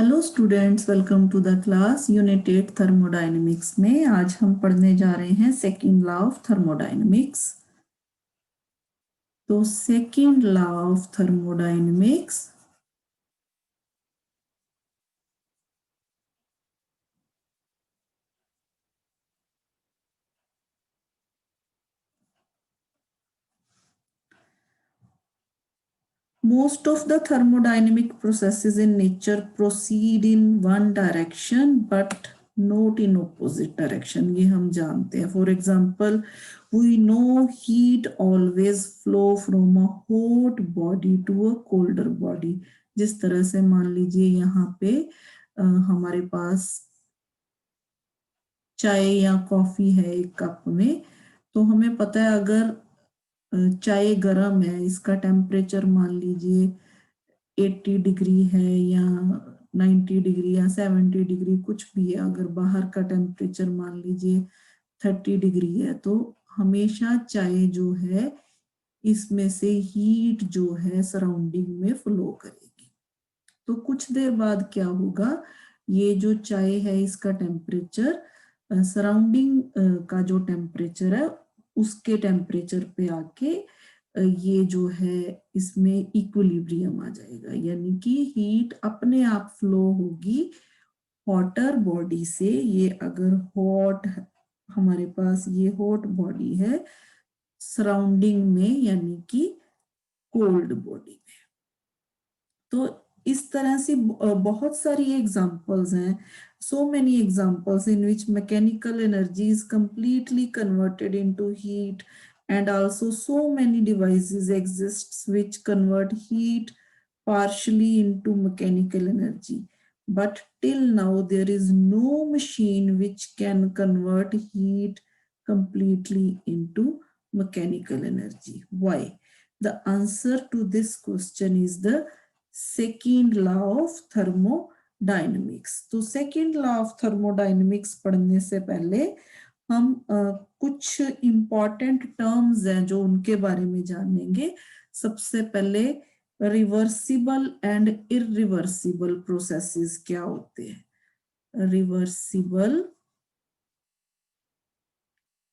Hello students, welcome to the class unit 8 thermodynamics में आज हम पढ़ने जा रहे हैं सेकंड लॉ ऑफ थर्मोडायनेमिक्स। तो second law of thermodynamics most of the thermodynamic processes in nature proceed in one direction but not in opposite direction। ये हम जानते हैं। For example we know heat always flow from a hot body to a colder body। जिस तरह से मान लीजिए यहाँ पे हमारे पास चाय या कॉफी है एक कप में, तो हमें पता है अगर चाय गर्म है, इसका टेम्परेचर मान लीजिए 80 डिग्री है या 90 डिग्री या 70 डिग्री कुछ भी है, अगर बाहर का टेम्परेचर मान लीजिए 30 डिग्री है, तो हमेशा चाय जो है इसमें से हीट जो है सराउंडिंग में फ्लो करेगी। तो कुछ देर बाद क्या होगा, ये जो चाय है इसका टेम्परेचर सराउंडिंग का जो टेम्परेचर है उसके टेम्परेचर पे आके ये जो है इसमें इक्विलिब्रियम आ जाएगा, यानी कि हीट अपने आप फ्लो होगी हॉटर बॉडी से। ये अगर हॉट हमारे पास ये हॉट बॉडी है सराउंडिंग में, यानी कि कोल्ड बॉडी में। तो इस तरह से बहुत सारी एग्जांपल्स हैं, so many examples in which mechanical energy is completely converted into heat, and also so many devices exists which convert heat partially into mechanical energy, but till now there is no machine which can convert heat completely into mechanical energy. Why? The answer to this question is the second law of thermodynamics. तो second law of thermodynamics पढ़ने से पहले हम कुछ important terms हैं जो उनके बारे में जानेंगे। सबसे पहले रिवर्सिबल एंड इरिवर्सिबल प्रोसेसेस क्या होते हैं। रिवर्सिबल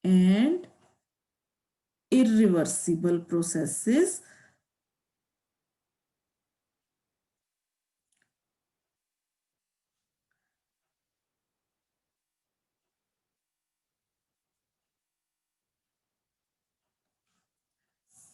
एंड इरिवर्सिबल प्रोसेसेस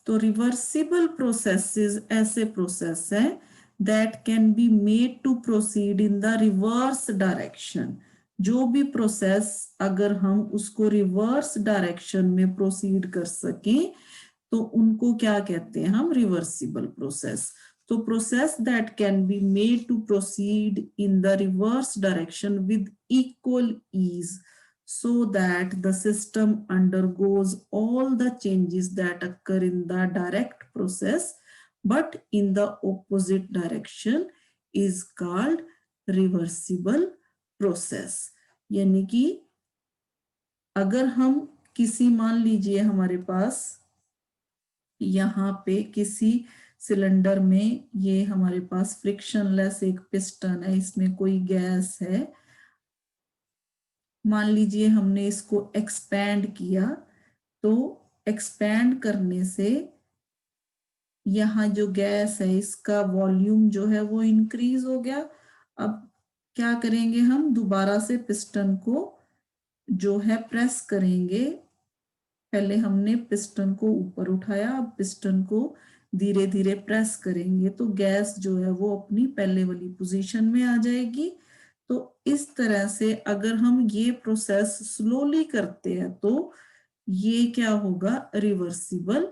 तो रिवर्सिबल प्रोसेसेस ऐसे प्रोसेस हैं that can be made to proceed in the reverse direction. जो भी प्रोसेस अगर हम उसको रिवर्स डायरेक्शन में प्रोसीड कर सकें तो उनको क्या कहते हैं हम, रिवर्सिबल प्रोसेस। तो process that can be made to proceed in the reverse direction with equal ease, so that the system undergoes all the changes that occur in the direct process but in the opposite direction is called reversible process। यानी कि अगर हम किसी, मान लीजिए हमारे पास यहाँ पे किसी सिलेंडर में ये हमारे पास फ्रिक्शनलेस एक पिस्टन है, इसमें कोई गैस है, मान लीजिए हमने इसको एक्सपैंड किया, तो एक्सपैंड करने से यहाँ जो गैस है इसका वॉल्यूम जो है वो इंक्रीज हो गया। अब क्या करेंगे, हम दोबारा से पिस्टन को जो है प्रेस करेंगे। पहले हमने पिस्टन को ऊपर उठाया, अब पिस्टन को धीरे धीरे प्रेस करेंगे तो गैस जो है वो अपनी पहले वाली पोजीशन में आ जाएगी। तो इस तरह से अगर हम ये प्रोसेस स्लोली करते हैं तो ये क्या होगा, रिवर्सिबल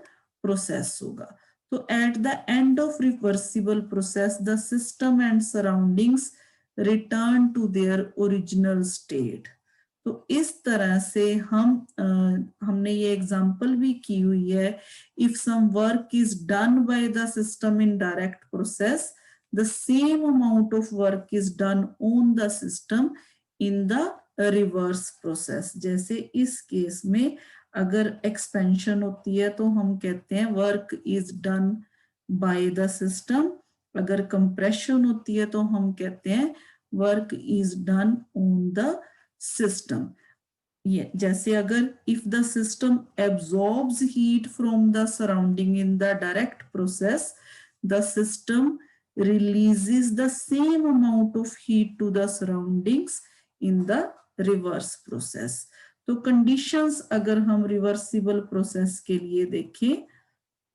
प्रोसेस होगा। तो at the end of reversible process the system and surroundings return to their original state. तो इस तरह से हमने ये एग्जांपल भी की हुई है। If some work is done by the system in direct process, the same amount of work is done on the system in the reverse process। जैसे इस केस में अगर एक्सपेंशन होती है तो हम कहते हैं work is done by the system, अगर कंप्रेशन होती है तो हम कहते हैं work is done on the system. ये जैसे अगर if the system absorbs heat from the surrounding in the direct process, the system releases the same amount of heat to the surroundings in the reverse process। तो conditions अगर हम reversible process के लिए देखें,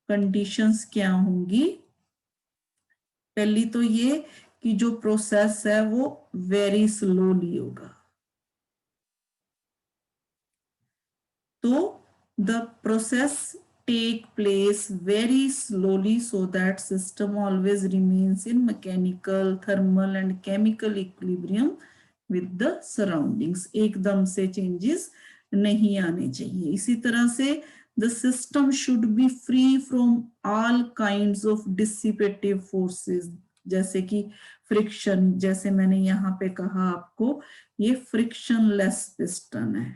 conditions क्या होंगी? पहली तो ये कि जो प्रोसेस है वो वेरी स्लोली होगा। तो the process take place very slowly so that system always remains in mechanical, thermal and chemical equilibrium with the surroundings। एकदम से changes नहीं आने चाहिए। इसी तरह से the system should be free from all kinds of dissipative forces, जैसे कि फ्रिक्शन, जैसे मैंने यहाँ पे कहा आपको, ये फ्रिक्शनलेस पिस्टन है,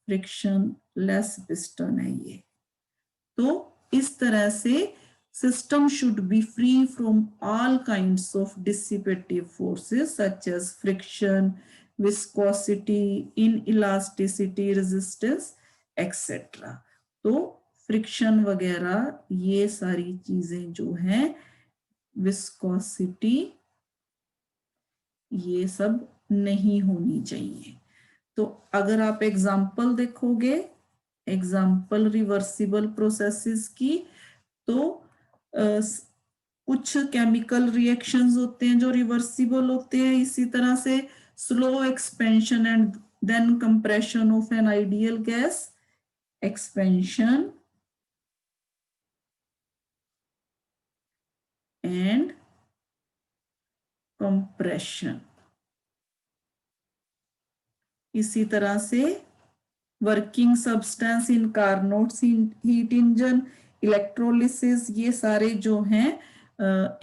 फ्रिक्शनलेस पिस्टन है ये। तो इस तरह से system should be free from all kinds of dissipative forces such as friction, viscosity, inelasticity, resistance etcetera. तो फ्रिक्शन वगैरह ये सारी चीजें जो हैं, विस्कोसिटी, ये सब नहीं होनी चाहिए। तो अगर आप एग्जाम्पल देखोगे, एग्जाम्पल रिवर्सिबल प्रोसेसेस की, तो कुछ केमिकल रिएक्शंस होते हैं जो रिवर्सिबल होते हैं। इसी तरह से slow expansion and then compression of an ideal gas, expansion and compression. इसी तरह से working substance in Carnot's heat engine, electrolysis, ये सारे जो हैं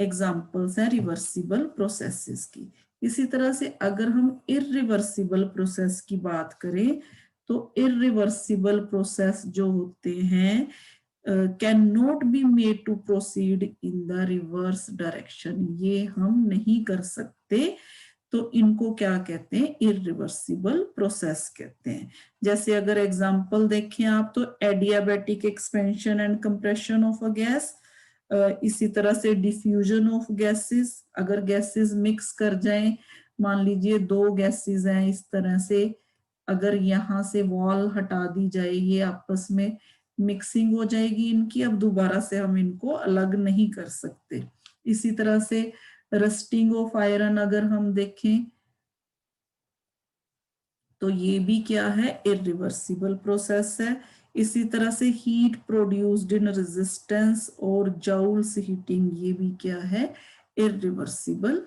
एग्जाम्पल्स हैं रिवर्सिबल प्रोसेसेस की। इसी तरह से अगर हम इरिवर्सिबल प्रोसेस की बात करें, तो इरिवर्सिबल प्रोसेस जो होते हैं can not be made to proceed in the reverse direction, ये हम नहीं कर सकते। तो इनको क्या कहते हैं? इरिवर्सिबल प्रोसेस कहते हैं। जैसे अगर एग्जांपल देखें आप, तो adiabatic expansion and compression of a gas, इसी तरह से डिफ्यूजन ऑफ गैसेस, अगर गैसेस मिक्स कर जाएं, मान लीजिए दो गैसेस हैं, इस तरह से अगर यहाँ से वॉल हटा दी जाए, ये आपस में मिक्सिंग हो जाएगी इनकी, अब दोबारा से हम इनको अलग नहीं कर सकते। इसी तरह से रस्टिंग ऑफ आयरन अगर हम देखें, तो ये भी क्या है? इरिवर्सिबल प्रोसेस है। इसी तरह से हीट प्रोड्यूस्ड इन रेजिस्टेंस और जाउल्स हीटिंग, ये भी क्या है? इरिवर्सिबल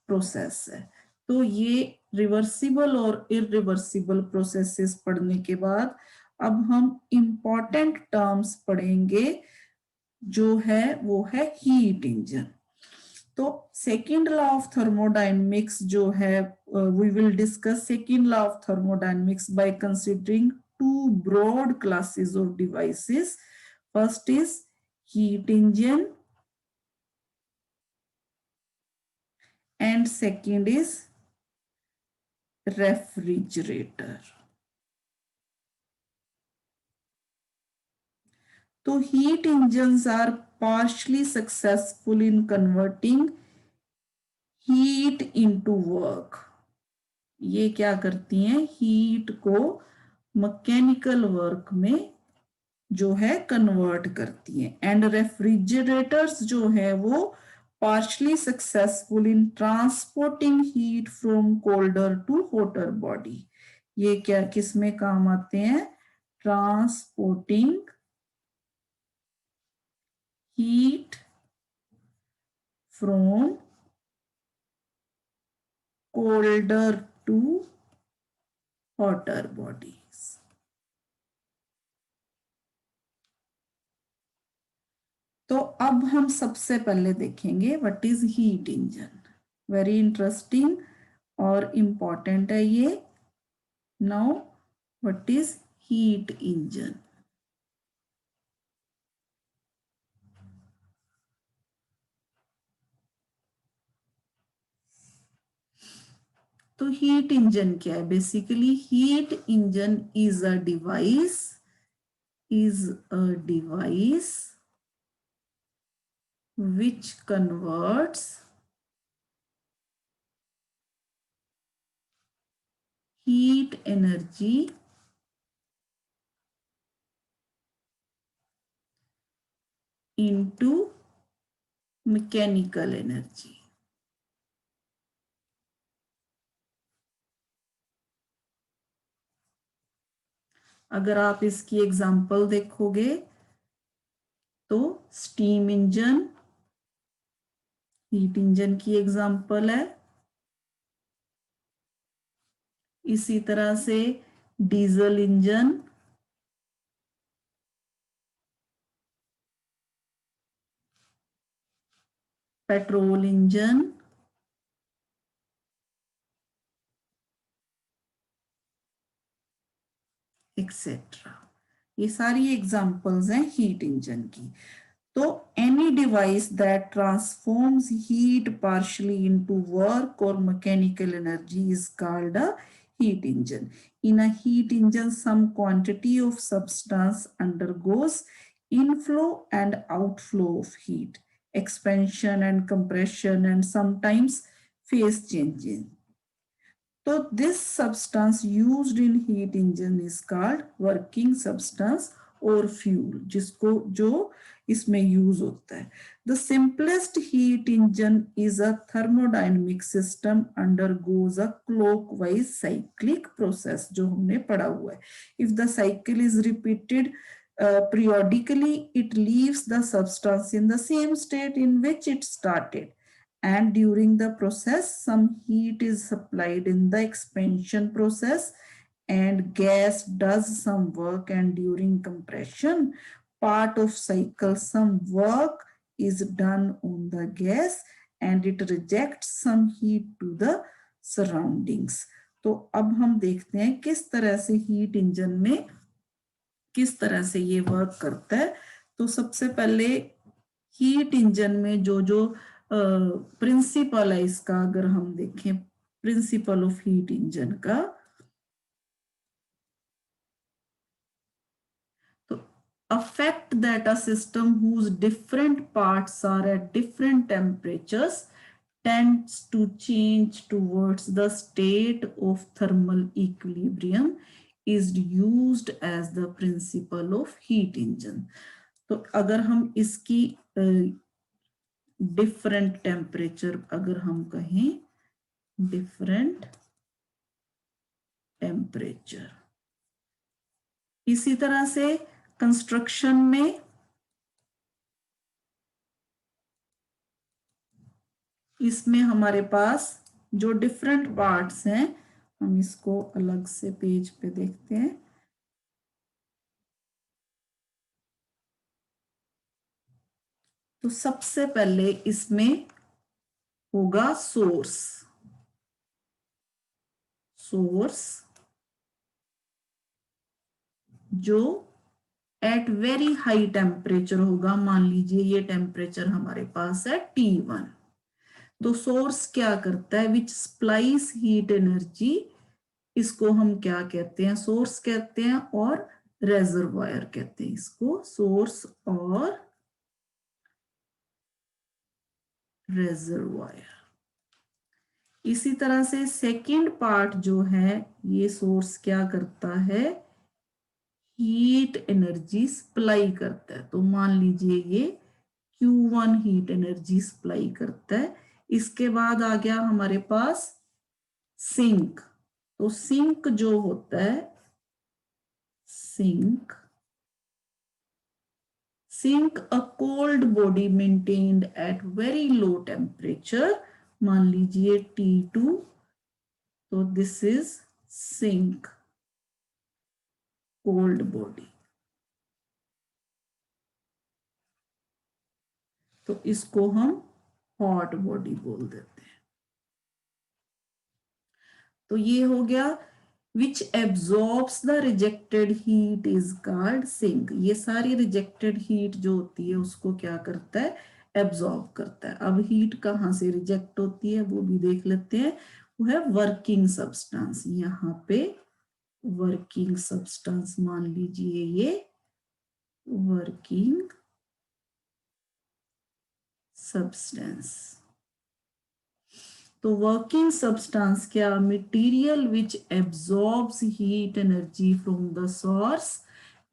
प्रोसेस है। तो ये रिवर्सिबल और इरिवर्सिबल प्रोसेसेस पढ़ने के बाद अब हम इंपॉर्टेंट टर्म्स पढ़ेंगे, जो है वो है हीट इंजन। तो सेकेंड लॉ ऑफ थर्मोडायनेमिक्स जो है, we will discuss second law of thermodynamics by considering two broad classes of devices. First is heat engine and second is refrigerator. तो heat engines are partially successful in converting heat into work। ये क्या करती हैं? Heat को mechanical work में जो है convert करती हैं। एंड रेफ्रिजरेटर्स जो है वो partially successful in transporting heat from colder to hotter body. ये क्या किस में काम आते हैं? Transporting heat from colder to hotter bodies. तो अब हम सबसे पहले देखेंगे what is heat engine. Very interesting और इंपॉर्टेंट है ये। Now what is heat engine? तो हीट इंजन क्या है? Basically heat engine is a device which converts heat energy into mechanical energy. अगर आप इसकी एग्जांपल देखोगे तो स्टीम इंजन हीट इंजन की एग्जांपल है, इसी तरह से diesel engine, petrol engine, etcetera. ये सारी एग्जांपल्स हैं हीट इंजन की। तो any device that transforms heat partially into work or mechanical energy is called a heat engine. In a heat engine, some quantity of substance undergoes inflow and outflow of heat, expansion and compression, and sometimes phase changes. So this substance used in heat engine is called working substance और fuel, जिसको जो इसमें use होता है। The simplest heat engine is a thermodynamic system undergoes a clockwise cyclic process, जो हमने पढ़ा हुआ है। If the cycle is repeated periodically, it leaves the substance in the same state in which it started, and during the process some heat is supplied in the expansion process and gas does some work, and during compression part of cycle some work is done on the gas and it rejects some heat to the surroundings. तो अब हम देखते हैं किस तरह से heat engine में किस तरह से ये वर्क करता है। तो सबसे पहले हीट इंजन में जो जो प्रिंसिपल है इसका अगर हम देखें, प्रिंसिपल ऑफ हीट इंजन का, तो affect that a system whose different parts are at different temperatures tends to change towards the state of thermal equilibrium is used as the principle of heat engine. तो अगर हम इसकी different temperature अगर हम कहें, different temperature, इसी तरह से कंस्ट्रक्शन में इसमें हमारे पास जो डिफरेंट पार्ट्स हैं, हम इसको अलग से पेज पे देखते हैं। तो सबसे पहले इसमें होगा सोर्स जो एट वेरी हाई टेम्परेचर होगा। मान लीजिए ये टेम्परेचर हमारे पास है T1। तो सोर्स क्या करता है? विच सप्लाइज हीट एनर्जी, इसको हम क्या कहते हैं? सोर्स कहते हैं, और रेजर्वायर कहते हैं इसको। सोर्स और रेजर्वायर। इसी तरह से सेकंड पार्ट जो है, ये सोर्स क्या करता है? हीट एनर्जी सप्लाई करता है। तो मान लीजिए ये Q1 हीट एनर्जी सप्लाई करता है। इसके बाद आ गया हमारे पास सिंक। तो सिंक जो होता है, sink a cold body maintained at very low temperature, मान लीजिए T2। तो this is sink cold body. तो इसको हम हॉट बॉडी बोल देते हैं। तो ये हो गया which absorbs the rejected heat is called sink. ये सारी रिजेक्टेड हीट जो होती है उसको क्या करता है? एब्जॉर्ब करता है। अब हीट कहाँ से रिजेक्ट होती है वो भी देख लेते हैं। वो है वर्किंग सब्सटेंस। यहाँ पे वर्किंग सब्सटेंस मान लीजिए ये वर्किंग सब्सटेंस। तो वर्किंग सब्सटेंस क्या? Material which absorbs heat energy from the source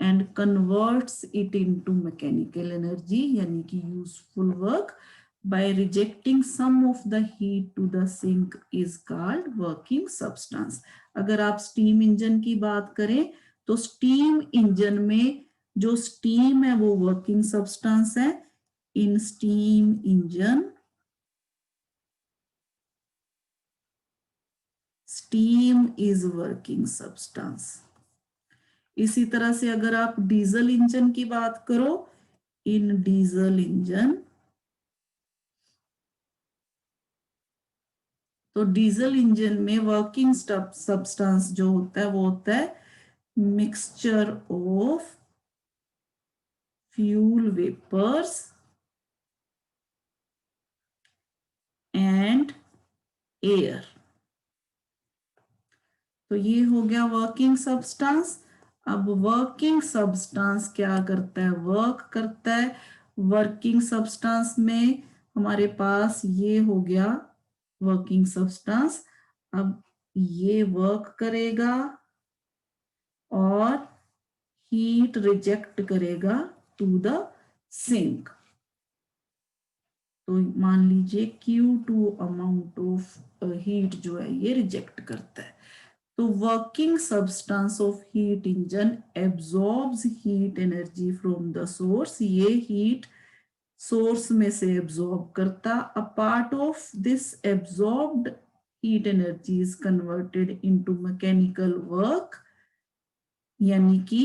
and converts it into mechanical energy, यानी कि useful work by rejecting some of the heat to the sink is called working substance. अगर आप steam engine की बात करें तो steam engine में जो स्टीम है वो वर्किंग सब्सटेंस है। In steam engine steam is working substance. इसी तरह से अगर आप डीजल इंजन की बात करो, इन डीजल इंजन, तो डीजल इंजन में वर्किंग सब्सटेंस जो होता है वो होता है mixture of fuel vapours and air. तो ये हो गया वर्किंग सब्सटेंस। अब वर्किंग सब्सटेंस क्या करता है? वर्क करता है। वर्किंग सब्सटेंस में हमारे पास ये हो गया वर्किंग सब्सटेंस। अब ये वर्क करेगा और हीट रिजेक्ट करेगा टू द सिंक। तो मान लीजिए Q2 अमाउंट ऑफ हीट जो है ये रिजेक्ट करता है। तो working substance of heat engine absorbs heat energy from the source. ये हीट सोर्स में से एब्जॉर्ब करता। A part of this absorbed heat energy is converted into mechanical work, यानी कि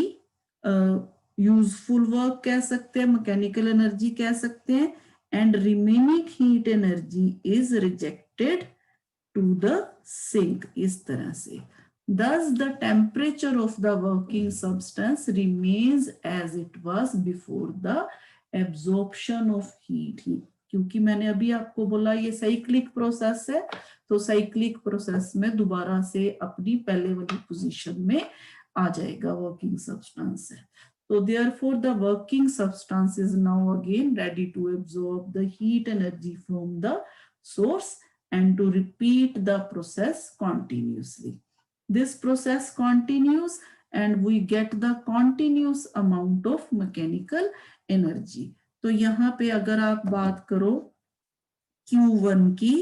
यूजफुल वर्क कह सकते हैं, मैकेनिकल एनर्जी कह सकते हैं। And remaining heat energy is rejected to the sink. इस तरह से thus the temperature of the working substance remains as it was before the absorption of heat। क्योंकि मैंने अभी आपको बोला ये साइक्लिक प्रोसेस है, तो साइक्लिक प्रोसेस में दोबारा से अपनी पहले वाली पोजीशन में आ जाएगा वर्किंग सब्सटेंस है। तो therefore the working substance is now again ready to absorb the heat energy from the source and to repeat the process continuously. This process continues and we get the continuous amount of mechanical energy। तो यहाँ पे अगर आप बात करो Q1 की,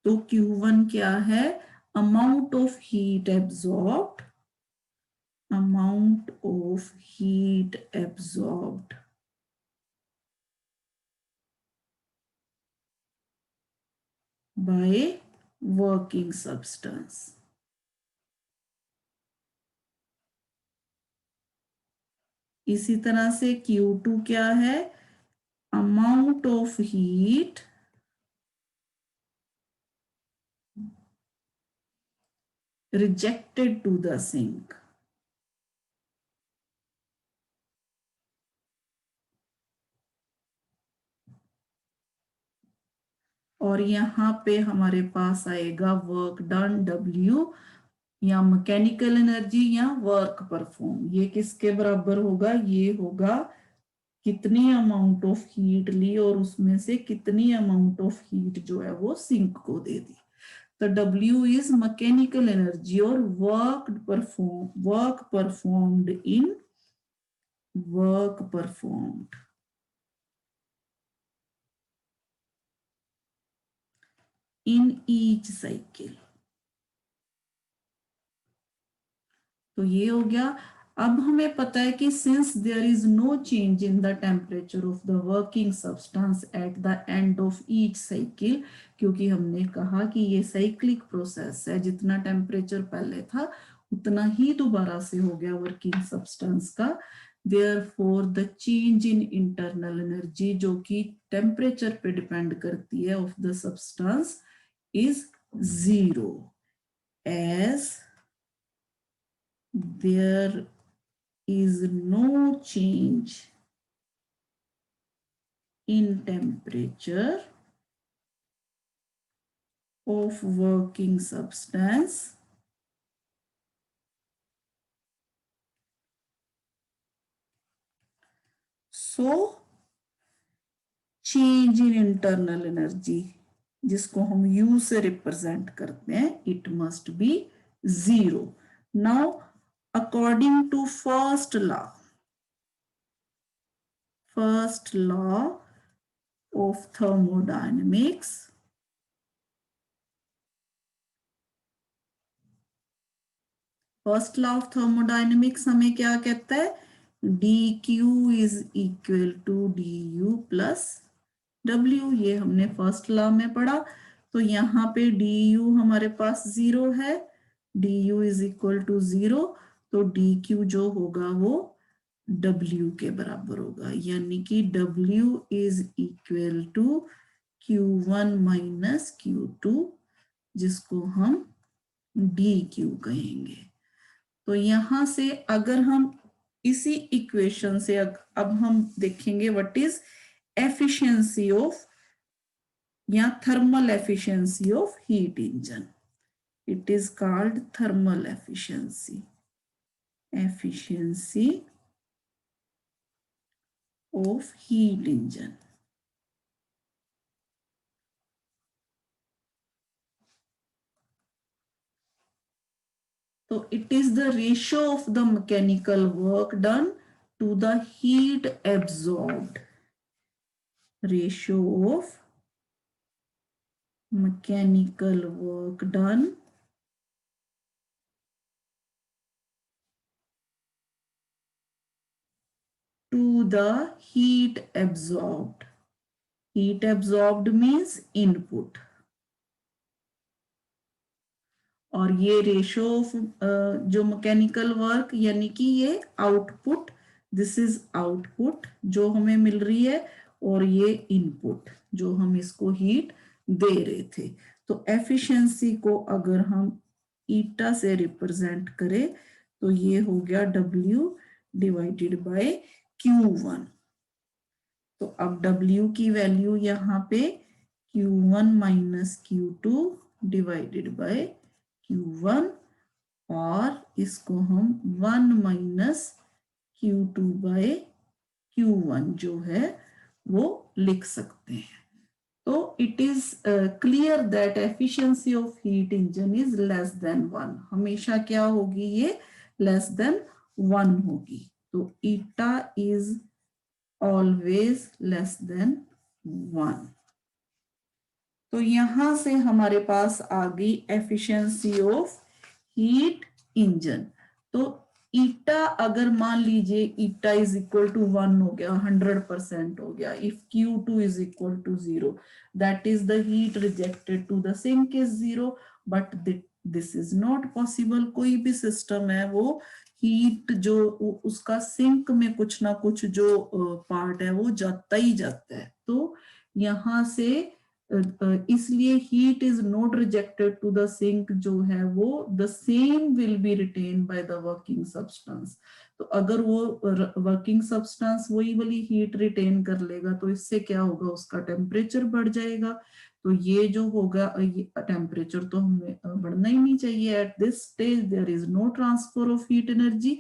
तो Q1 क्या है? Amount of heat absorbed, amount of heat absorbed by working substance। इसी तरह से Q2 क्या है? Amount of heat rejected to the sink। और यहाँ पे हमारे पास आएगा वर्क डन W, या मैकेनिकल एनर्जी या वर्क परफॉर्म। ये किसके बराबर होगा? ये होगा कितनी अमाउंट ऑफ हीट ली और उसमें से कितनी अमाउंट ऑफ हीट जो है वो सिंक को दे दी। तो W इज मैकेनिकल एनर्जी और work performed in each cycle. तो ये हो गया। अब हमें पता है कि since there is no change in the temperature of the working substance at the end of each cycle, क्योंकि हमने कहा कि ये साइक्लिक प्रोसेस है, जितना टेम्परेचर पहले था उतना ही दोबारा से हो गया वर्किंग सब्सटेंस का। Therefore the change in internal energy, जो कि टेम्परेचर पे डिपेंड करती है, of the substance is zero, as there is no change in temperature of working substance so change in internal energy जिसको हम U से represent करते हैं it must be zero. Now according to first law of thermodynamics, first law of thermodynamics हमें क्या कहता है, dq is equal to du plus w. ये हमने फर्स्ट लॉ में पढ़ा. तो यहाँ पे du हमारे पास जीरो है, du is equal to zero, तो dq जो होगा वो w के बराबर होगा, यानी कि w is equal to q1 minus q2 जिसको हम dq कहेंगे. तो यहां से अगर हम इसी इक्वेशन से अब हम देखेंगे व्हाट इज एफिशिएंसी ऑफ या thermal efficiency of heat engine. It is called thermal efficiency of heat engine. So it is the ratio of the mechanical work done to the heat absorbed. Ratio of mechanical work done to the heat absorbed. Heat absorbed means input. और ये ratio of जो mechanical work यानी कि ये output, this is output जो हमें मिल रही है, और ये इनपुट जो हम इसको हीट दे रहे थे. तो एफिशिएंसी को अगर हम ईटा से रिप्रेजेंट करें तो ये हो गया W डिवाइडेड बाय Q1. तो अब W की वैल्यू यहाँ पे Q1 minus Q2 divided by Q1, और इसको हम 1 माइनस Q2 बाय Q1 जो है वो लिख सकते हैं. तो it is clear that efficiency of heat engine is less than 1. हमेशा क्या होगी, ये लेस देन 1 होगी. तो eta is always less than 1. तो यहां से हमारे पास आ गई एफिशिएंसी ऑफ हीट इंजन. तो ईटा अगर मान लीजिए ईटा इज इक्वल टू 1 हो गया, 100% हो गया. If Q2 is equal to 0, that is the heat rejected to the sink is 0. But this is not possible. कोई भी सिस्टम है वो हीट जो उसका सिंक में कुछ ना कुछ जो पार्ट है वो जाता ही जाता है. तो यहां से इसलिए heat is not rejected to the sink जो है वो the same will be retained by the working substance. तो अगर वो वर्किंग सब्सटेंस वही वाली हीट रिटेन कर लेगा तो इससे क्या होगा, उसका टेम्परेचर बढ़ जाएगा. तो ये जो होगा, ये टेम्परेचर तो हमें बढ़ना ही नहीं चाहिए. At this stage there is no transfer of heat energy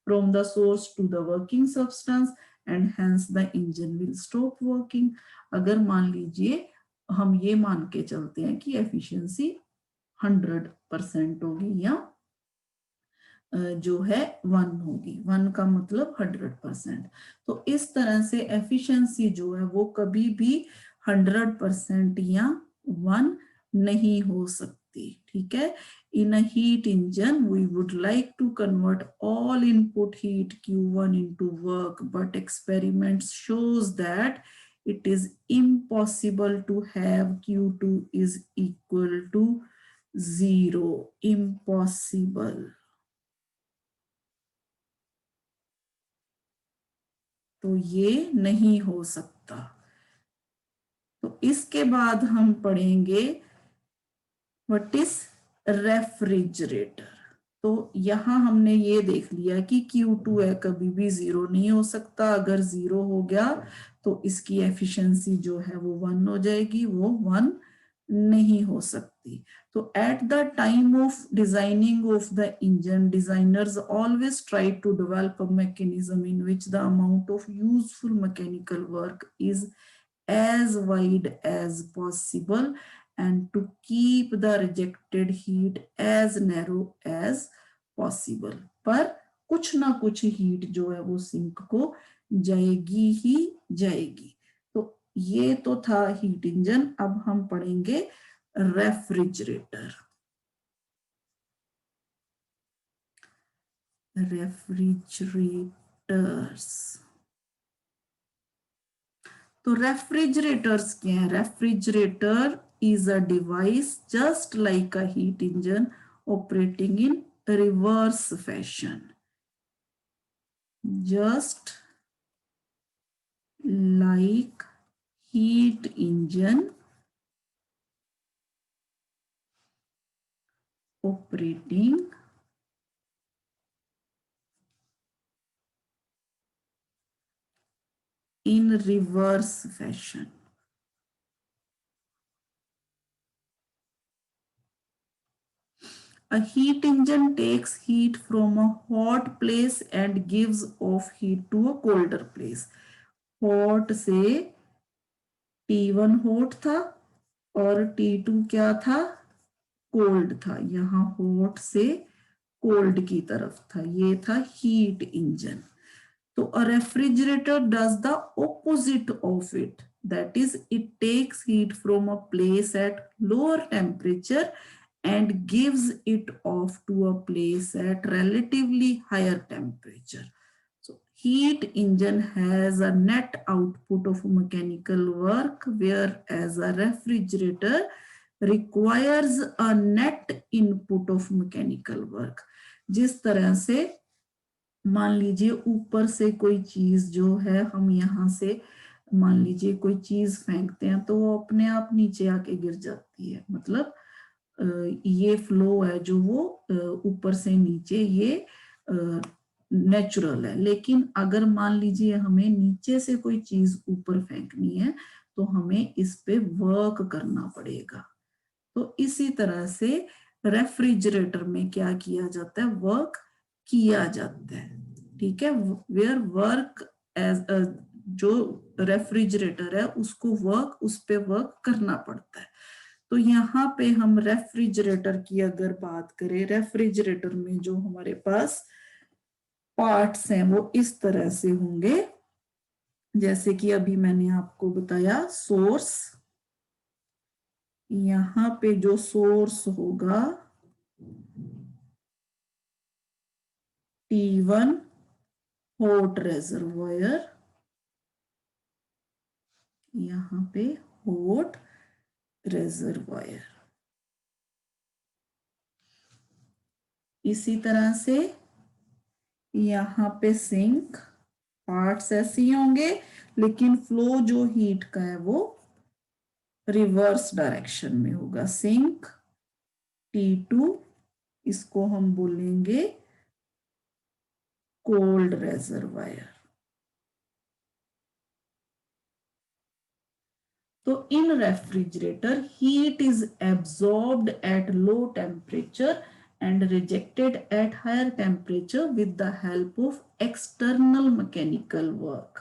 from the source to the working substance and hence the engine will stop working. अगर मान लीजिए हम ये मान के चलते हैं कि एफिशिएंसी 100% होगी या जो है 1 होगी, 1 का मतलब 100%. तो इस तरह से एफिशिएंसी जो है वो कभी भी 100% या 1 नहीं हो सकती. ठीक है. In a heat engine we would like to convert all input heat Q1 into work, but experiments shows that it is impossible to have Q2 is equal to 0. Impossible. तो ये नहीं हो सकता. तो इसके बाद हम पढ़ेंगे व्हाट इज रेफ्रिजरेटर. तो यहां हमने ये देख लिया कि Q2 है कभी भी 0 नहीं हो सकता. अगर 0 हो गया तो इसकी एफिशिएंसी जो है वो 1 हो जाएगी, वो 1 नहीं हो सकती। तो at the time of designing of the engine, designers always try to develop a mechanism in which the amount of useful mechanical work is as wide as possible and to keep the rejected heat as narrow as possible। पर कुछ ना कुछ heat जो है वो sink को जाएगी ही जाएगी। तो ये तो था हीट इंजन। अब हम पढ़ेंगे रेफ्रिजरेटर। रेफ्रिजरेटर्स, तो रेफ्रिजरेटर्स क्या है? Refrigerator is a device just like a heat engine operating in reverse fashion, just like heat engine operating in reverse fashion। A heat engine takes heat from a hot place and gives off heat to a colder place। Hot से T1 hot था और T2 क्या था? Cold था। यहाँ hot से cold की तरफ था, ये था हीट इंजन। तो a refrigerator does the opposite of it, that is it takes heat from a place at lower temperature and gives it off to a place at relatively higher temperature। So heat engine has a net output of mechanical work, whereas a refrigerator requires a net input of mechanical work। जिस तरह से मान लीजिए ऊपर से कोई चीज जो है, हम यहाँ से मान लीजिए कोई चीज फेंकते हैं तो वो अपने आप नीचे आके गिर जाती है। मतलब ये फ्लो है जो वो ऊपर से नीचे, ये नेचुरल है। लेकिन अगर मान लीजिए हमें नीचे से कोई चीज ऊपर फेंकनी है तो हमें इस पे वर्क करना पड़ेगा। तो इसी तरह से रेफ्रिजरेटर में क्या किया जाता है? वर्क किया जाता है। ठीक है, वेयर वर्क एज जो रेफ्रिजरेटर है उसको वर्क, उस पे वर्क करना पड़ता है। तो यहाँ पे हम रेफ्रिजरेटर की अगर बात करें, रेफ्रिजरेटर में जो हमारे पास पार्ट्स हैं वो इस तरह से होंगे, जैसे कि अभी मैंने आपको बताया सोर्स। यहाँ पे जो सोर्स होगा T1 हॉट रेजर्वायर, यहाँ पे हॉट रेजर्वायर। इसी तरह से यहाँ पे सिंक, पार्ट्स ऐसे ही होंगे लेकिन फ्लो जो हीट का है वो रिवर्स डायरेक्शन में होगा। सिंक T2, इसको हम बोलेंगे कोल्ड रेजर्वायर। तो इन refrigerator heat is absorbed at low temperature and rejected at higher temperature with the help of external mechanical work।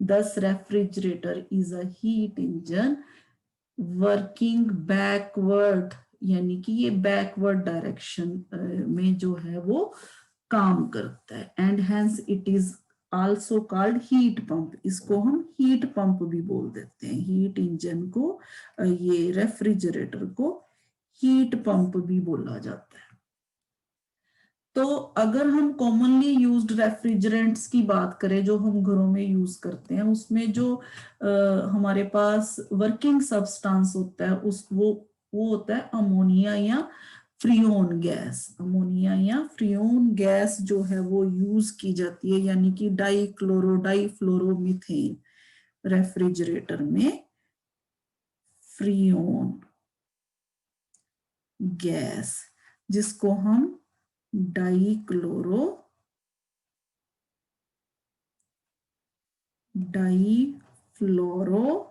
Thus refrigerator is a heat engine working backward, यानी कि ये backward direction में जो है वो काम करता है। And hence it is also called heat pump. इसको हम हीट पंप भी बोल देते हैं। हीट इंजन को, ये रेफ्रिजरेटर को हीट पंप भी बोला जाता है। तो अगर हम कॉमनली यूज्ड रेफ्रिजरेंट्स की बात करें जो हम घरों में यूज करते हैं, उसमें जो हमारे पास वर्किंग सब्सटेंस होता है उस वो होता है अमोनिया या फ्रियोन गैस। अमोनिया या फ्रियोन गैस जो है वो यूज की जाती है, यानी कि डाइफ्लोरोमीथेन रेफ्रिजरेटर में फ्रियोन गैस, जिसको हम डाइक्लोरो डाइफ्लोरो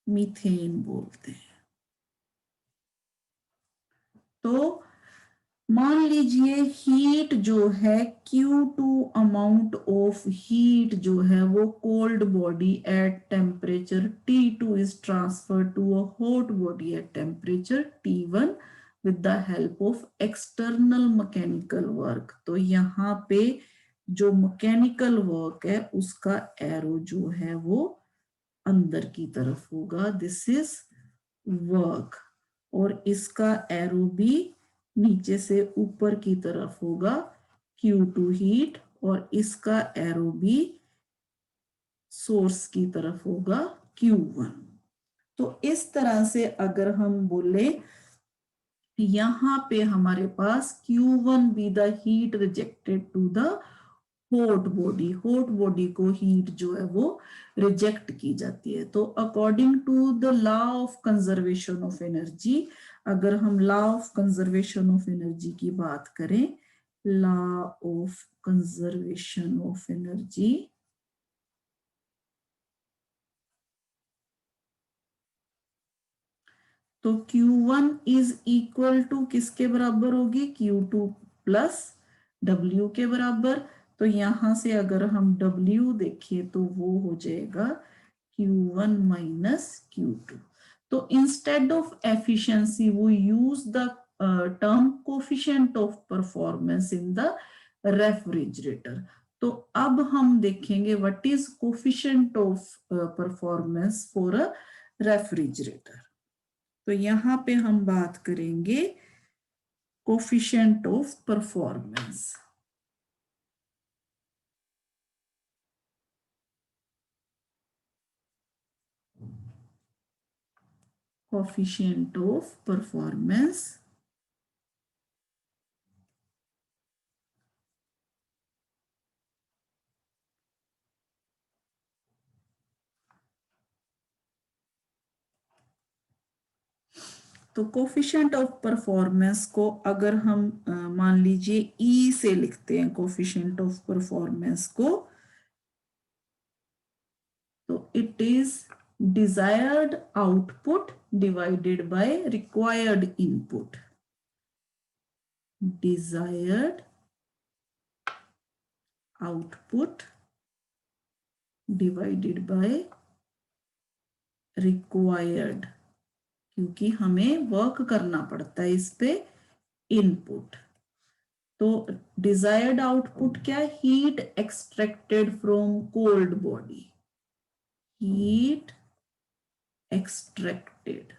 मीथेन बोलते हैं। तो मान लीजिए हीट जो है Q2 अमाउंट ऑफ हीट जो है वो cold body at temperature T2 is transfer to a hot body at temperature T1 with the help of external mechanical work. तो यहाँ पे जो मैकेनिकल वर्क है उसका एरो जो है वो अंदर की तरफ होगा, दिस इज वर्क, और इसका एरो भी नीचे से ऊपर की तरफ होगा, Q2 हीट, और इसका एरो भी सोर्स की तरफ होगा, Q1। तो इस तरह से अगर हम बोले यहां पे हमारे पास Q1 be the heat rejected to the hot body को हीट जो है वो रिजेक्ट की जाती है। तो according to the law of conservation of energy, अगर हम law of conservation of energy की बात करें, law of conservation of energy, तो Q1 इज इक्वल टू किसके बराबर होगी, Q2 प्लस W के बराबर। तो यहां से अगर हम W देखें तो वो हो जाएगा Q1 माइनस Q2। तो इंस्टेड ऑफ एफिशिएंसी वो use the term coefficient of performance in the refrigerator. तो अब हम देखेंगे what is coefficient of performance for a refrigerator. तो यहां पे हम बात करेंगे coefficient of performance. Coefficient of performance तो कोफिशिएंट ऑफ परफॉर्मेंस को अगर हम मान लीजिए ई से लिखते हैं कोफिशिएंट ऑफ परफॉर्मेंस को, तो it is desired output divided by required input, desired output divided by required, क्योंकि हमें वर्क करना पड़ता है इस पे, इनपुट। तो डिजायर्ड आउटपुट क्या, heat extracted from cold body, heat extracted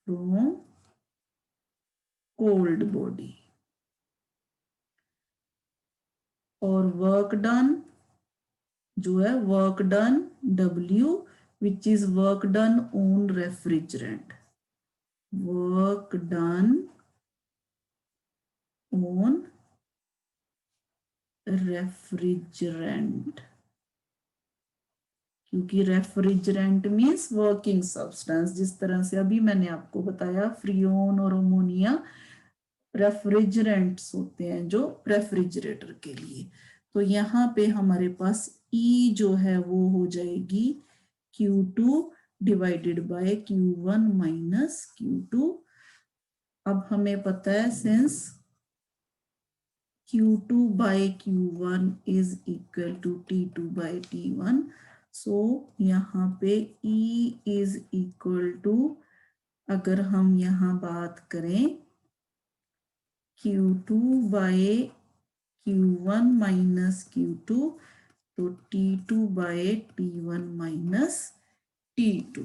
from cold body, और वर्क डन जो है work done W which is work done on refrigerant, work done on refrigerant, क्योंकि रेफ्रिजरेंट मींस वर्किंग सब्सटेंस। जिस तरह से अभी मैंने आपको बताया फ्रीओन और अमोनिया रेफ्रिजरेंट्स होते हैं जो रेफ्रिजरेटर के लिए। तो यहाँ पे हमारे पास E जो है वो हो जाएगी Q2 divided by Q1 minus Q2। अब हमें पता है since Q2 by Q1 is equal to T2 by T1, so यहाँ पे E is equal to, अगर हम यहाँ बात करें Q2 by Q1 minus Q2, तो T2 by T1 minus T2।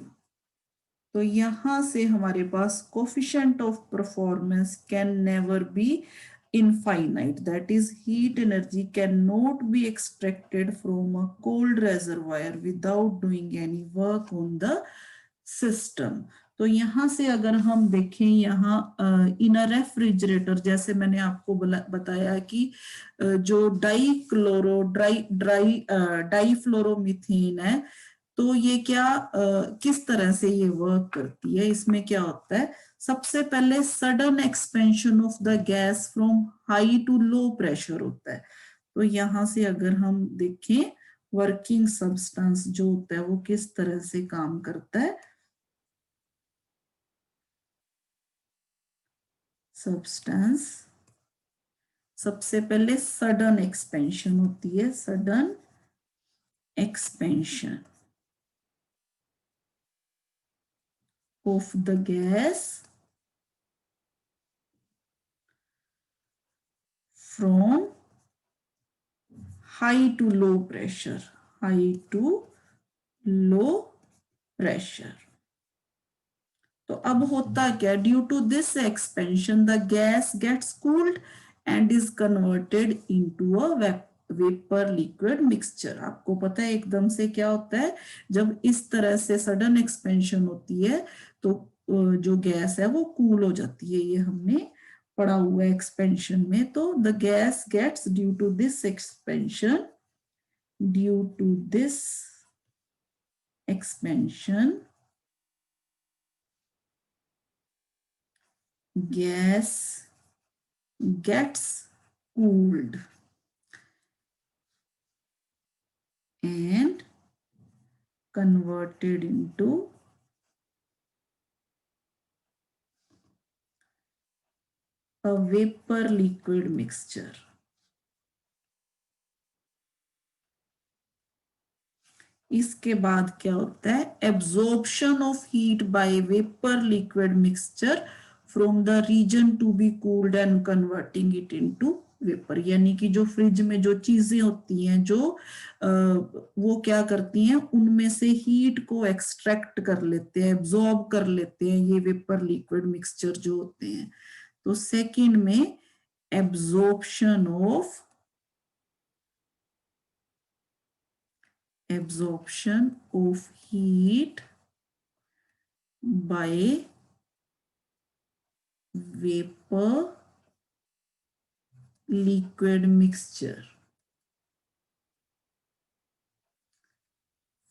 तो यहां से हमारे पास coefficient of performance can never be infinite, that is heat energy cannot be extracted from a cold reservoir without doing any work on the system। तो यहां से अगर हम देखें यहाँ इन अ रेफ्रिजरेटर, जैसे मैंने आपको बताया कि जो डाईफ्लोरोमीथेन है, तो ये क्या किस तरह से ये वर्क करती है, इसमें क्या होता है, सबसे पहले sudden expansion of the gas from high to low pressure होता है। तो यहां से अगर हम देखें वर्किंग सब्सटेंस जो होता है वो किस तरह से काम करता है। सब्सटेंस सबसे पहले सडन एक्सपेंशन होती है, sudden expansion of the gas from high to low pressure, high to low pressure. तो अब होता क्या, due to this expansion the gas gets cooled and is converted into a vapour liquid mixture. आपको पता है एकदम से क्या होता है, जब इस तरह से सडन एक्सपेंशन होती है तो जो गैस है वो कूल हो जाती है, ये हमने पढ़ा हुआ है एक्सपेंशन में। तो the gas gets due to this expansion, due to this expansion gas gets cooled and converted into a vapor liquid mixture। इसके बाद क्या होता है, absorption of heat by vapour liquid mixture from the region to be cooled and converting it into vapour. यानी कि जो fridge में जो चीजें होती हैं जो वो क्या करती हैं, उनमें से हीट को एक्सट्रैक्ट कर लेते हैं, एब्जॉर्ब कर लेते हैं ये वेपर लिक्विड मिक्सचर जो होते हैं। तो सेकंड में absorption of heat by vapor liquid mixture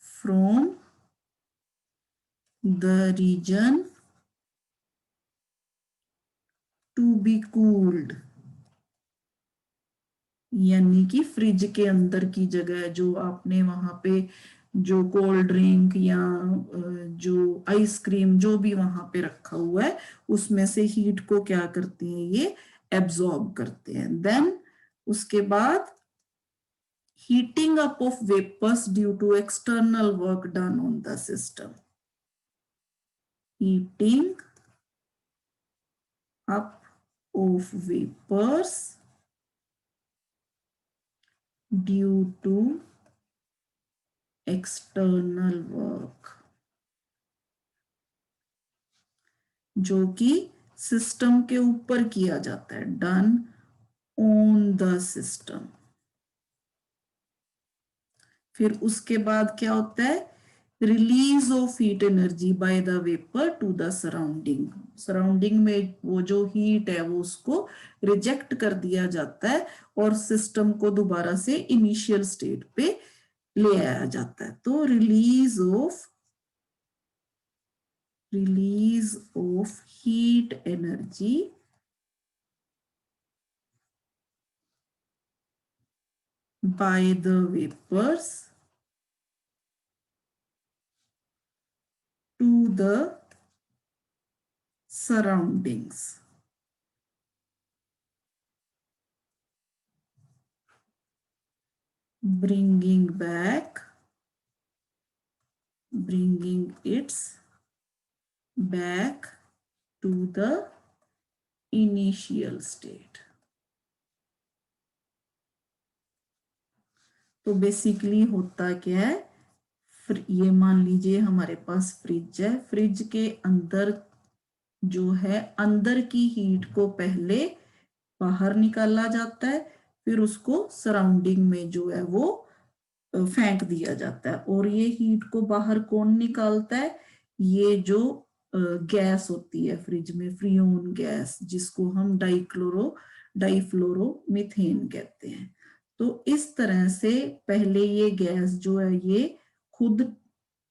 from the region to be cooled। यानी कि फ्रिज के अंदर की जगह जो आपने वहां पे जो कोल्ड ड्रिंक या जो आइसक्रीम जो भी वहां पे रखा हुआ है उसमें से हीट को क्या करते हैं, ये एब्जॉर्ब करते हैं। देन उसके बाद heating up of vapors due to external work done on the system, heating up of vapors due to external work, जो कि सिस्टम के ऊपर किया जाता है, डन ऑन द सिस्टम। फिर उसके बाद क्या होता है, release of heat energy by the vapour to the surrounding. Surrounding में वो जो हीट है वो उसको रिजेक्ट कर दिया जाता है और सिस्टम को दोबारा से इनिशियल स्टेट पे ले आया जाता है। तो release of heat energy by the vapors to the surroundings, bringing its back to the initial state। तो बेसिकली होता क्या है, ये मान लीजिए हमारे पास फ्रिज है, फ्रिज के अंदर जो है अंदर की हीट को पहले बाहर निकाला जाता है, फिर उसको सराउंडिंग में जो है वो फेंक दिया जाता है। और ये हीट को बाहर कौन निकालता है, ये जो गैस होती है फ्रिज में, फ्रीओन गैस, जिसको हम डाइफ्लोरो मीथेन कहते हैं। तो इस तरह से पहले ये गैस जो है ये खुद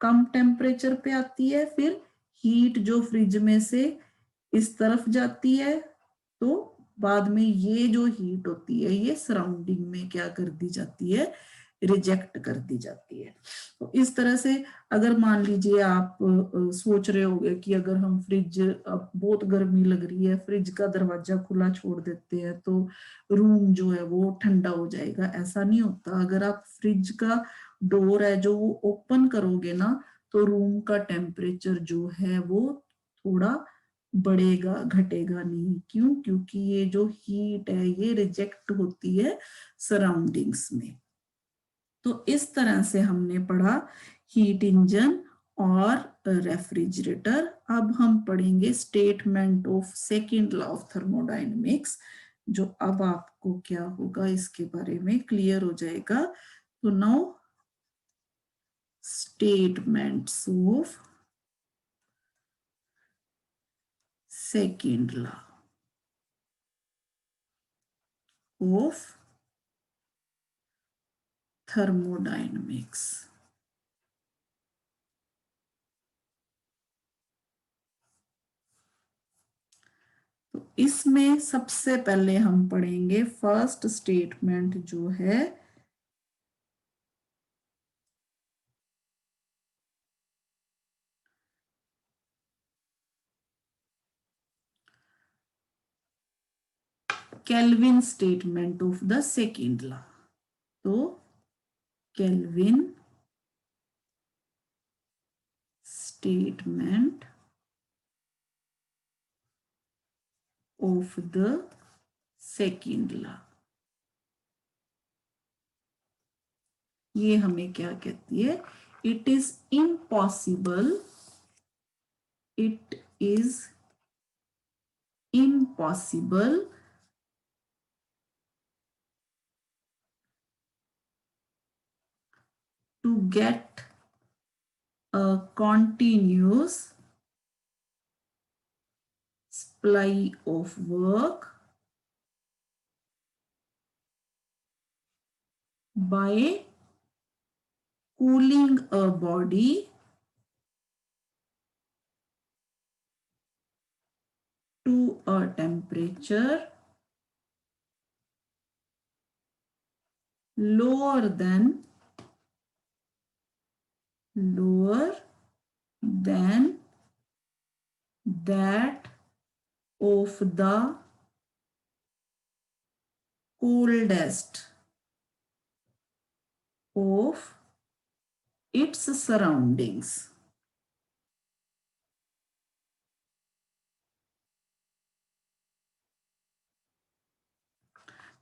कम टेम्परेचर पे आती है, फिर हीट जो फ्रिज में से इस तरफ जाती है, तो बाद में ये जो हीट होती है ये सराउंडिंग में क्या कर दी जाती है, रिजेक्ट कर दी जाती है। तो इस तरह से अगर मान लीजिए आप सोच रहे होंगे कि अगर हम फ्रिज, अब बहुत गर्मी लग रही है, फ्रिज का दरवाजा खुला छोड़ देते हैं तो रूम जो है वो ठंडा हो जाएगा, ऐसा नहीं होता। अगर आप फ्रिज का डोर है जो वो ओपन करोगे ना, तो रूम का टेम्परेचर जो है वो थोड़ा बढ़ेगा, घटेगा नहीं। क्यों? क्योंकि ये जो हीट है ये रिजेक्ट होती है सराउंडिंग्स में। तो इस तरह से हमने पढ़ा हीट इंजन और रेफ्रिजरेटर। अब हम पढ़ेंगे statement of second law of thermodynamics, जो अब आपको क्या होगा इसके बारे में क्लियर हो जाएगा। तो now statements of second law of thermodynamics. तो इसमें सबसे पहले हम पढ़ेंगे फर्स्ट स्टेटमेंट जो है Kelvin statement of the second law. तो Kelvin statement of the second law, ये हमें क्या कहती है? It is impossible, it is impossible to get a continuous supply of work by cooling a body to a temperature lower than that of the coldest of its surroundings.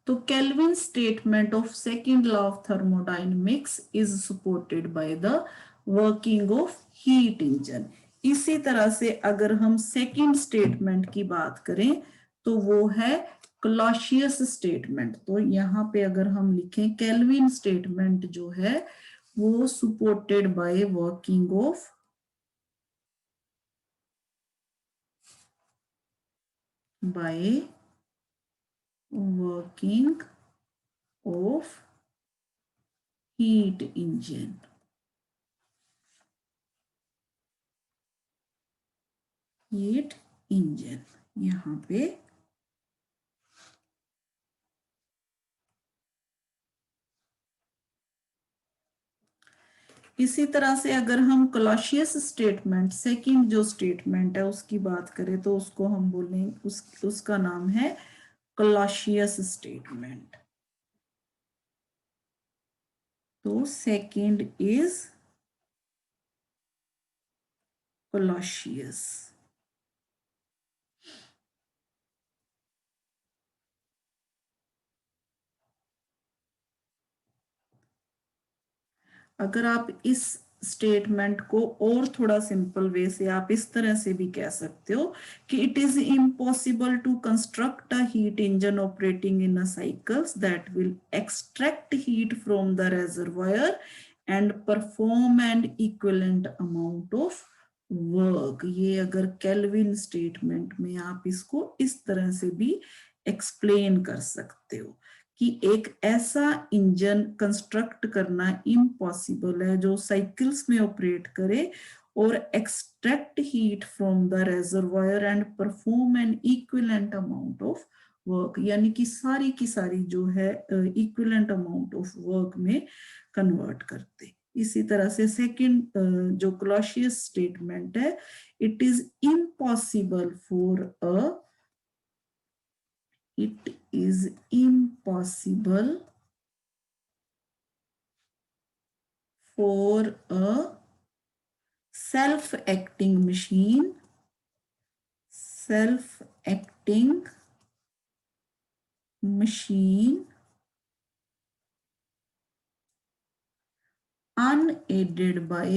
तो Kelvin statement of second law of thermodynamics is supported by the working of heat engine. इसी तरह से अगर हम second statement की बात करें तो वो है क्लॉसियस स्टेटमेंट। तो यहाँ पे अगर हम लिखें केल्विन स्टेटमेंट जो है वो supported by working of working of heat engine। Heat engine यहाँ पे इसी तरह से अगर हम क्लॉसियस स्टेटमेंट, सेकंड जो स्टेटमेंट है उसकी बात करें तो उसको हम बोलेंगे, उसका नाम है क्लॉसियस स्टेटमेंट। तो सेकंड इज क्लॉसियस। अगर आप इस स्टेटमेंट को और थोड़ा सिंपल वे से आप इस तरह से भी कह सकते हो कि it is impossible to construct a heat engine operating in a cycles that will extract heat from the reservoir and perform an equivalent amount of work. ये अगर केल्विन स्टेटमेंट में आप इसको इस तरह से भी एक्सप्लेन कर सकते हो कि एक ऐसा इंजन कंस्ट्रक्ट करना इम्पॉसिबल है जो साइकिल्स में ऑपरेट करे और extract heat from the reservoir and perform an equivalent amount of work. यानी कि सारी की सारी जो है इक्विवेलेंट अमाउंट ऑफ वर्क में कन्वर्ट करते। इसी तरह से सेकंड जो क्लॉशियस स्टेटमेंट है, it is impossible for a self-acting machine unaided by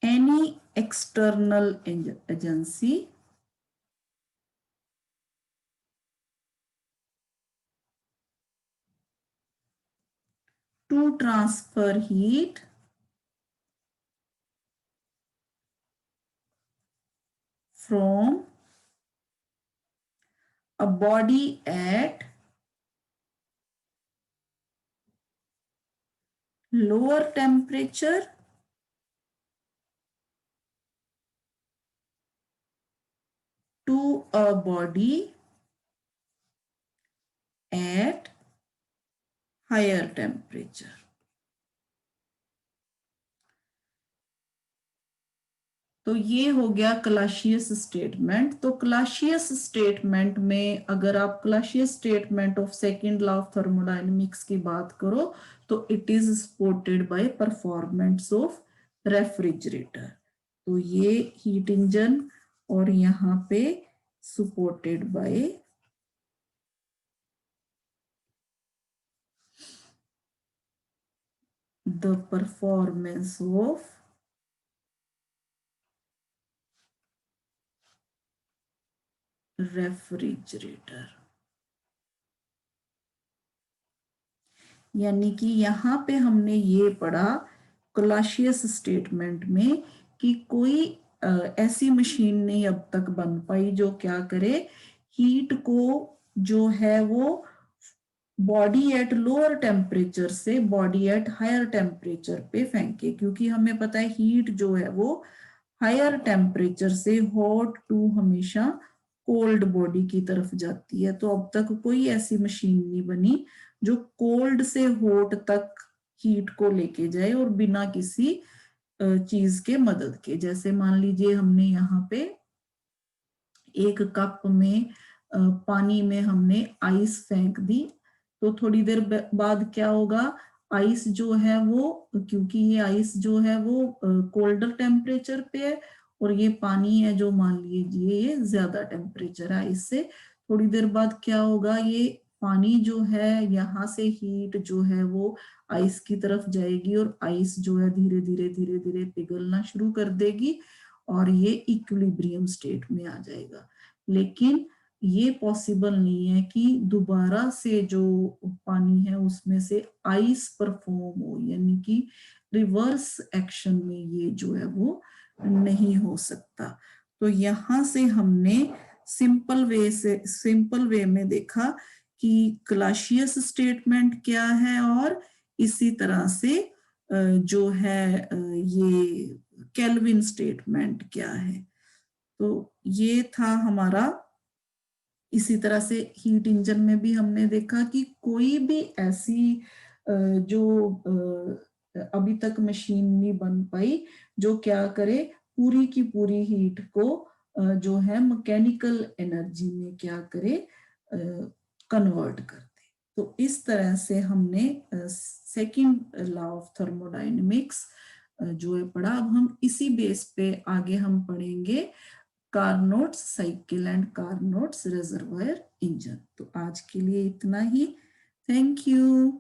any external agency to transfer heat from a body at lower temperature to a body at higher temperature. तो ये हो गया क्लासियस स्टेटमेंट। तो Clausius statement में अगर आप Clausius statement of second law of thermodynamics की बात करो तो it is supported by performance of refrigerator. तो ये हीट इंजन और यहाँ पे supported by the performance of refrigerator. यानी कि यहाँ पे हमने ये पढ़ा क्लासियस स्टेटमेंट में कि कोई ऐसी मशीन नहीं अब तक बन पाई जो क्या करे, हीट को जो है वो बॉडी एट लोअर टेम्परेचर से बॉडी एट हायर टेम्परेचर पे फेंके। क्योंकि हमें पता है हीट जो है वो हायर टेम्परेचर से हॉट टू हमेशा कोल्ड बॉडी की तरफ जाती है। तो अब तक कोई ऐसी मशीन नहीं बनी जो कोल्ड से हॉट तक हीट को लेके जाए और बिना किसी चीज के मदद के। जैसे मान लीजिए हमने यहाँ पे एक कप में पानी में हमने आइस फेंक दी, तो थोड़ी देर बाद क्या होगा, आइस जो है वो, क्योंकि ये आइस जो है वो कोल्डर टेम्परेचर पे है और ये पानी है जो मान लीजिए ये ज्यादा टेम्परेचर है आइस से, थोड़ी देर बाद क्या होगा, ये पानी जो है यहाँ से हीट जो है वो आइस की तरफ जाएगी और आइस जो है धीरे धीरे धीरे धीरे पिघलना शुरू कर देगी और ये इक्विलिब्रियम स्टेट में आ जाएगा। लेकिन ये पॉसिबल नहीं है कि दोबारा से जो पानी है उसमें से आइस परफॉर्म हो, यानी कि रिवर्स एक्शन में ये जो है वो नहीं हो सकता। तो यहां से हमने सिंपल वे में देखा कि क्लासियस स्टेटमेंट क्या है और इसी तरह से जो है ये केल्विन स्टेटमेंट क्या है। तो ये था हमारा। इसी तरह से हीट इंजन में भी हमने देखा कि कोई भी ऐसी जो अभी तक मशीन नहीं बन पाई जो क्या करे, पूरी की पूरी हीट को जो है मैकेनिकल एनर्जी में क्या करे, कन्वर्ट कर दे। तो इस तरह से हमने सेकंड लॉ ऑफ थर्मोडायनेमिक्स जो है पढ़ा। अब हम इसी बेस पे आगे हम पढ़ेंगे Carnot's cycle and Carnot's reservoir engine. तो आज के लिए इतना ही। Thank you.